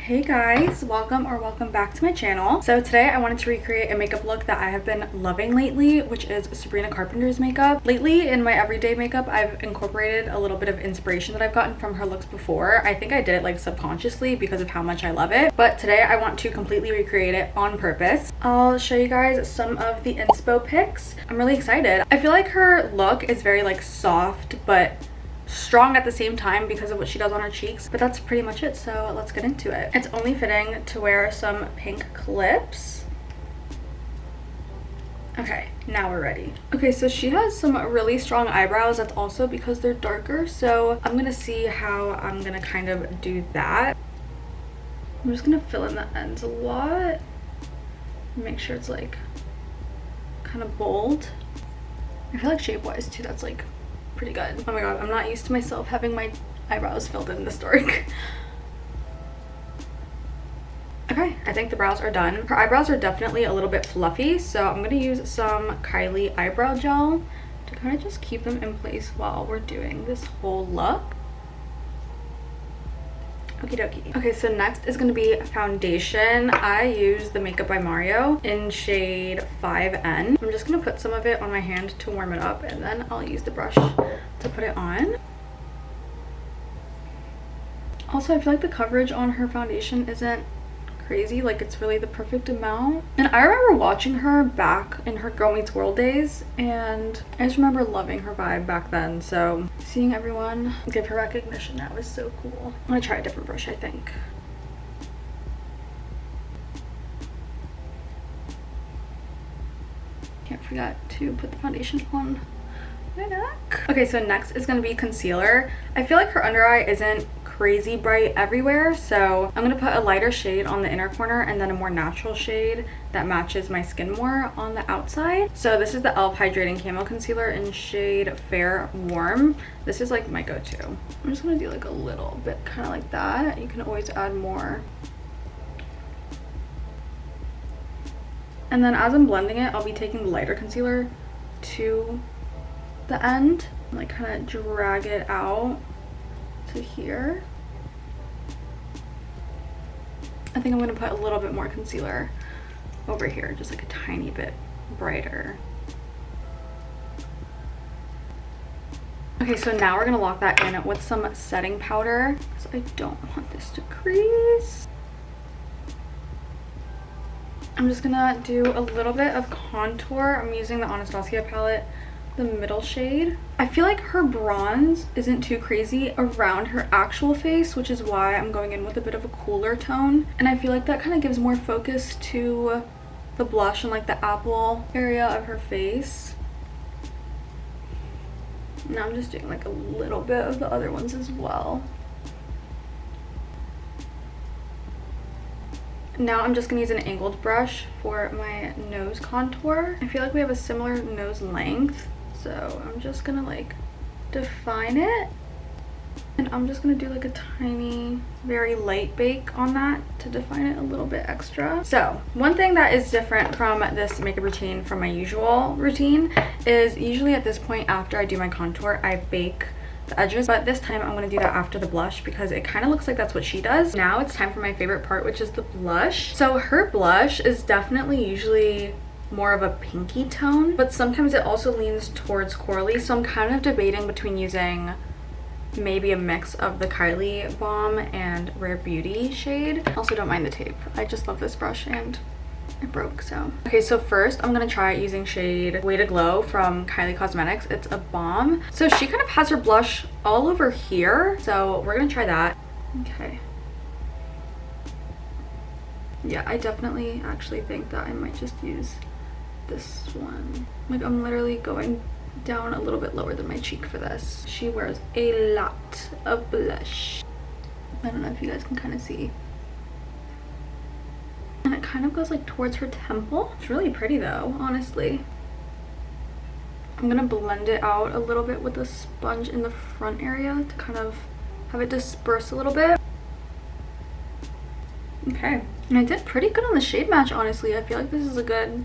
Hey guys, welcome back to my channel. So today I wanted to recreate a makeup look that I have been loving lately, which is Sabrina Carpenter's makeup. Lately in my everyday makeup, I've incorporated a little bit of inspiration that I've gotten from her looks before. I think I did it like subconsciously because of how much I love it, but today I want to completely recreate it on purpose. I'll show you guys some of the inspo pics. I'm really excited. I feel like her look is very like soft but strong at the same time because of what she does on her cheeks, but that's pretty much it, so let's get into it. It's only fitting to wear some pink clips. Okay, now we're ready. Okay, so she has some really strong eyebrows. That's also because they're darker, so I'm gonna see how I'm gonna kind of do that. I'm just gonna fill in the ends a lot, make sure it's like kind of bold. I feel like shape-wise too, that's like pretty good. Oh my god, I'm not used to myself having my eyebrows filled in this dark. Okay, I think the brows are done. Her eyebrows are definitely a little bit fluffy, so I'm gonna use some Kylie eyebrow gel to kind of just keep them in place while we're doing this whole look. Okie dokie. Okay, so next is gonna be foundation. I use the Makeup by Mario in shade 5N. I'm just gonna put some of it on my hand to warm it up, and then I'll use the brush to put it on. Also, I feel like the coverage on her foundation isn't crazy, like it's really the perfect amount. And I remember watching her back in her Girl Meets World days, and I just remember loving her vibe back then, so seeing everyone give her recognition now is so cool. I'm gonna try a different brush, I think. Can't forget to put the foundation on my neck. Okay, so next is gonna be concealer. I feel like her under eye isn't crazy bright everywhere, so I'm gonna put a lighter shade on the inner corner and then a more natural shade that matches my skin more on the outside. So this is the e.l.f. Hydrating Camo Concealer in shade Fair Warm. This is like my go-to. I'm just gonna do like a little bit kind of like that. You can always add more. And then as I'm blending it, I'll be taking the lighter concealer to the end and like kind of drag it out to here. I think I'm gonna put a little bit more concealer over here, just like a tiny bit brighter. Okay, so now we're gonna lock that in with some setting powder because I don't want this to crease. I'm just gonna do a little bit of contour. I'm using the Anastasia palette, the middle shade. I feel like her bronze isn't too crazy around her actual face, which is why I'm going in with a bit of a cooler tone, and I feel like that kind of gives more focus to the blush and like the apple area of her face. Now I'm just doing like a little bit of the other ones as well. Now I'm just gonna use an angled brush for my nose contour. I feel like we have a similar nose length, so I'm just gonna like define it, and I'm just gonna do like a tiny, very light bake on that to define it a little bit extra. So one thing that is different from this makeup routine from my usual routine is usually at this point after I do my contour, I bake the edges, but this time I'm going to do that after the blush because it kind of looks like that's what she does. Now it's time for my favorite part, which is the blush. So her blush is definitely usually more of a pinky tone, but sometimes it also leans towards corally, so I'm kind of debating between using maybe a mix of the Kylie Balm and Rare Beauty shade. Also, don't mind the tape, I just love this brush and it broke, so. Okay, so first I'm gonna try using shade Way to Glow from Kylie Cosmetics. It's a balm. So she kind of has her blush all over here, so we're gonna try that. Okay. Yeah, I definitely actually think that I might just use this one. Like, I'm literally going down a little bit lower than my cheek for this. She wears a lot of blush. I don't know if you guys can kind of see. And it kind of goes like towards her temple. It's really pretty though, honestly. I'm gonna blend it out a little bit with a sponge in the front area to kind of have it disperse a little bit. Okay, and I did pretty good on the shade match, honestly. I feel like this is a good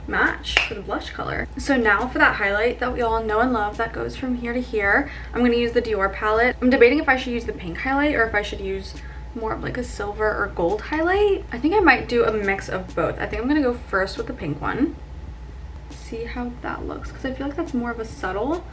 match for the blush color. So now for that highlight that we all know and love that goes from here to here, I'm going to use the Dior palette. I'm debating if I should use the pink highlight or if I should use more of like a silver or gold highlight. I think I might do a mix of both. I think I'm gonna go first with the pink one. See how that looks, because I feel like that's more of a subtle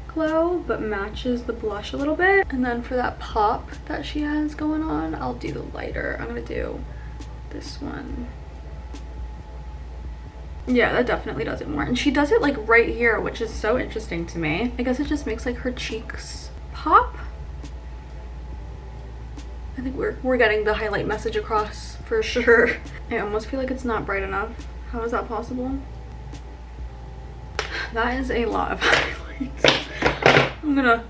glow but matches the blush a little bit. And then for that pop that she has going on, I'll do the lighter. I'm gonna do this one. Yeah, that definitely does it more. And she does it like right here, which is so interesting to me. I guess it just makes like her cheeks pop. I think we're getting the highlight message across for sure. I almost feel like it's not bright enough. How is that possible? That is a lot of highlights. I'm gonna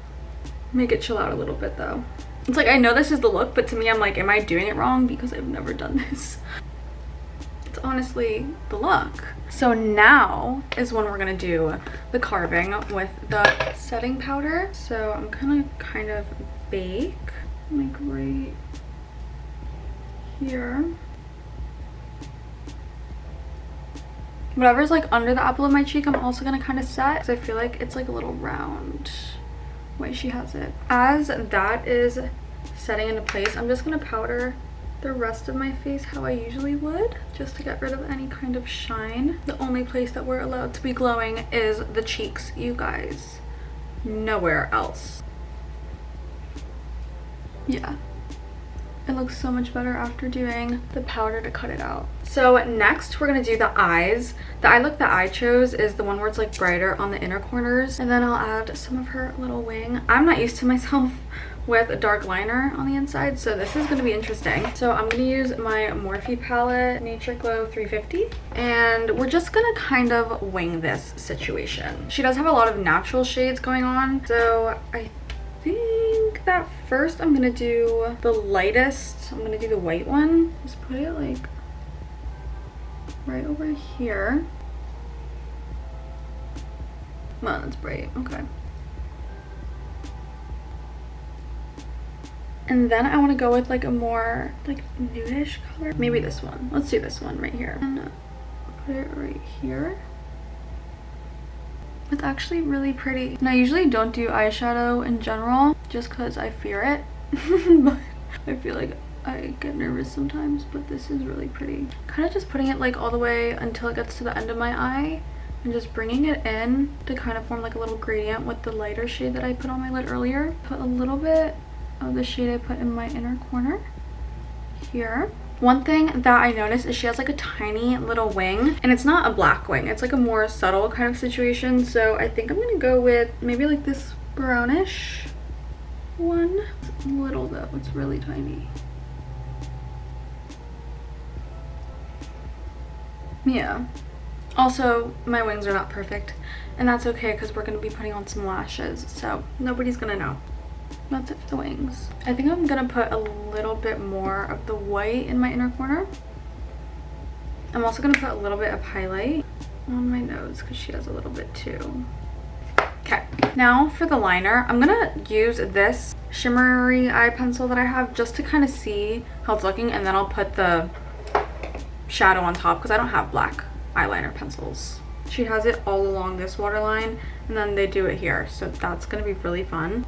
make it chill out a little bit though. It's like, I know this is the look, but to me I'm like, am I doing it wrong? Because I've never done this. It's honestly the look. So now is when we're gonna do the carving with the setting powder. So I'm gonna kind of bake like right here. Whatever's like under the apple of my cheek, I'm also gonna kind of set, because I feel like it's like a little round way she has it. As that is setting into place, I'm just gonna powder the rest of my face how I usually would, just to get rid of any kind of shine. The only place that we're allowed to be glowing is the cheeks, you guys. Nowhere else. Yeah. It looks so much better after doing the powder to cut it out. So next we're gonna do the eyes. The eye look that I chose is the one where it's like brighter on the inner corners, and then I'll add some of her little wing. I'm not used to myself with a dark liner on the inside, so this is gonna be interesting. So I'm gonna use my Morphe palette, Nature Glow 350, and we're just gonna kind of wing this situation. She does have a lot of natural shades going on, so I think that first I'm gonna do the lightest. I'm gonna do the white one. Just put it like right over here. Wow, that's bright. Okay. And then I want to go with like a more like nudish color. Maybe this one. Let's do this one right here. And put it right here. It's actually really pretty. And I usually don't do eyeshadow in general just because I fear it. But I feel like I get nervous sometimes, but this is really pretty. Kind of just putting it like all the way until it gets to the end of my eye and just bringing it in to kind of form like a little gradient with the lighter shade that I put on my lid earlier. Put a little bit of the shade I put in my inner corner here. One thing that I noticed is she has like a tiny little wing, and it's not a black wing, it's like a more subtle kind of situation. So I think I'm gonna go with maybe like this brownish one. It's little though, it's really tiny. Yeah. Also, my wings are not perfect, and that's okay because we're gonna be putting on some lashes, so nobody's gonna know. That's it for the wings. I think I'm gonna put a little bit more of the white in my inner corner. I'm also gonna put a little bit of highlight on my nose because she does a little bit too. Okay, now for the liner, I'm gonna use this shimmery eye pencil that I have just to kind of see how it's looking, and then I'll put the shadow on top because I don't have black eyeliner pencils. She has it all along this waterline, and then they do it here, so that's gonna be really fun.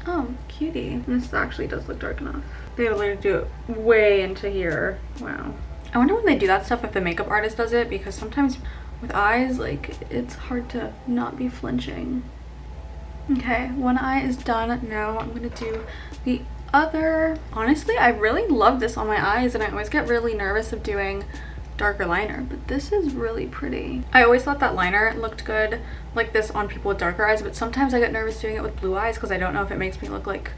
Oh, cutie. This actually does look dark enough. They literally do it way into here. Wow. I wonder when they do that stuff if the makeup artist does it, because sometimes with eyes, like, it's hard to not be flinching. Okay, one eye is done. Now I'm gonna do the other. Honestly, I really love this on my eyes, and I always get really nervous of doing darker liner, but this is really pretty. I always thought that liner looked good like this on people with darker eyes, but sometimes I get nervous doing it with blue eyes because I don't know if it makes me look like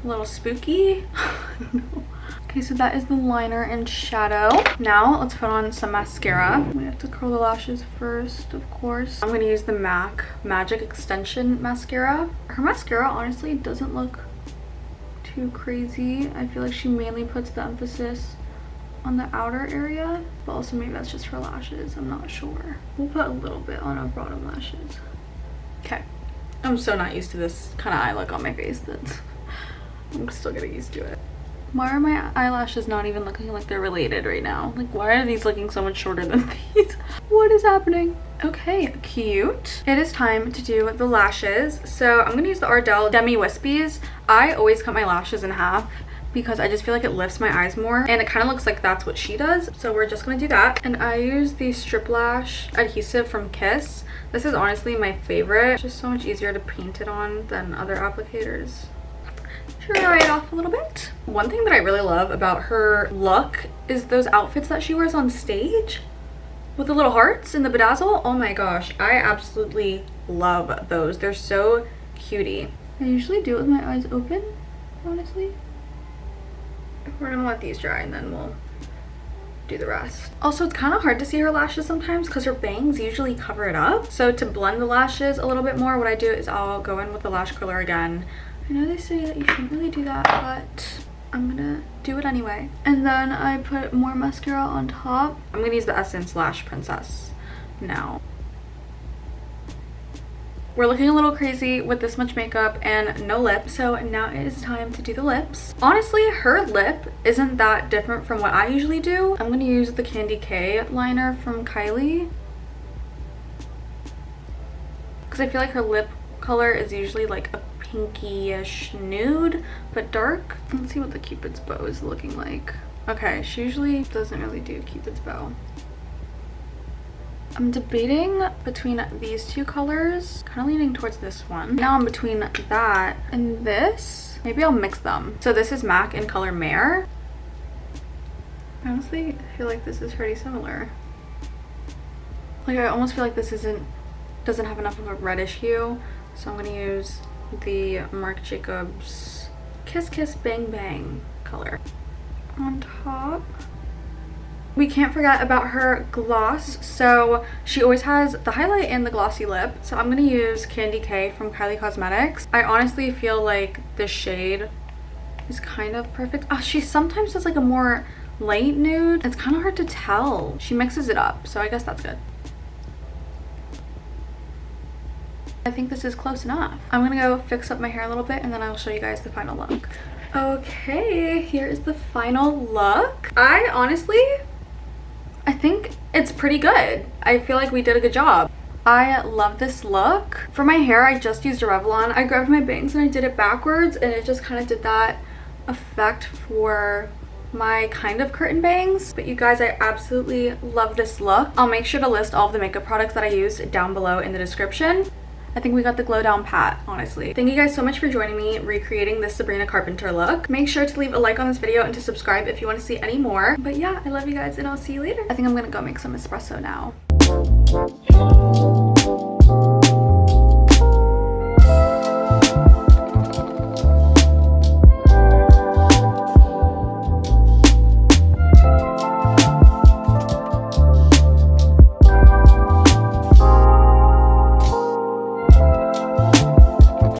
a little spooky. I don't know. Okay, so that is the liner and shadow. Now let's put on some mascara. We have to curl the lashes first, of course. I'm going to use the MAC Magic Extension Mascara. Her mascara honestly doesn't look too crazy. I feel like she mainly puts the emphasis on the outer area, but also maybe that's just her lashes. I'm not sure. We'll put a little bit on our bottom lashes. Okay. I'm so not used to this kind of eye look on my face that I'm still getting used to it. Why are my eyelashes not even looking like they're related right now? Like, why are these looking so much shorter than these? What is happening? Okay, cute. It is time to do the lashes. So I'm gonna use the Ardell Demi Wispies. I always cut my lashes in half because I just feel like it lifts my eyes more, and it kind of looks like that's what she does. So we're just gonna do that. And I use the Strip Lash adhesive from Kiss. This is honestly my favorite. It's just so much easier to paint it on than other applicators. Dry it off a little bit. One thing that I really love about her look is those outfits that she wears on stage with the little hearts and the bedazzle. Oh my gosh, I absolutely love those. They're so cutie. I usually do it with my eyes open, honestly. We're gonna let these dry and then we'll do the rest. Also, it's kind of hard to see her lashes sometimes because her bangs usually cover it up. So to blend the lashes a little bit more, what I do is I'll go in with the lash curler again. I know they say that you shouldn't really do that, but I'm gonna do it anyway. And then I put more mascara on top. I'm gonna use the Essence Lash Princess now. We're looking a little crazy with this much makeup and no lip, so now it is time to do the lips. Honestly, her lip isn't that different from what I usually do. I'm gonna use the Candy K liner from Kylie because I feel like her lip color is usually like a pinky-ish nude, but dark. Let's see what the Cupid's bow is looking like. Okay, she usually doesn't really do Cupid's bow. I'm debating between these two colors, kind of leaning towards this one. Now I'm between that and this. Maybe I'll mix them. So this is MAC in color Mare. Honestly, I feel like this is pretty similar. Like I almost feel like this doesn't have enough of a reddish hue, so I'm gonna use the Marc Jacobs Kiss Kiss Bang Bang color on top. We can't forget about her gloss. So she always has the highlight and the glossy lip. So I'm gonna use Candy K from Kylie Cosmetics. I honestly feel like this shade is kind of perfect. Oh, she sometimes does like a more light nude. It's kind of hard to tell. She mixes it up, so I guess that's good. I think this is close enough. I'm gonna go fix up my hair a little bit and then I'll show you guys the final look. Okay, here is the final look. I think it's pretty good. I feel like we did a good job. I love this look. For my hair, I just used a Revlon. I grabbed my bangs and I did it backwards and it just kind of did that effect for my kind of curtain bangs. But you guys, I absolutely love this look. I'll make sure to list all of the makeup products that I used down below in the description. I think we got the glow down pat, honestly. Thank you guys so much for joining me recreating this Sabrina Carpenter look. Make sure to leave a like on this video and to subscribe if you want to see any more. But yeah, I love you guys and I'll see you later. I think I'm gonna go make some espresso now.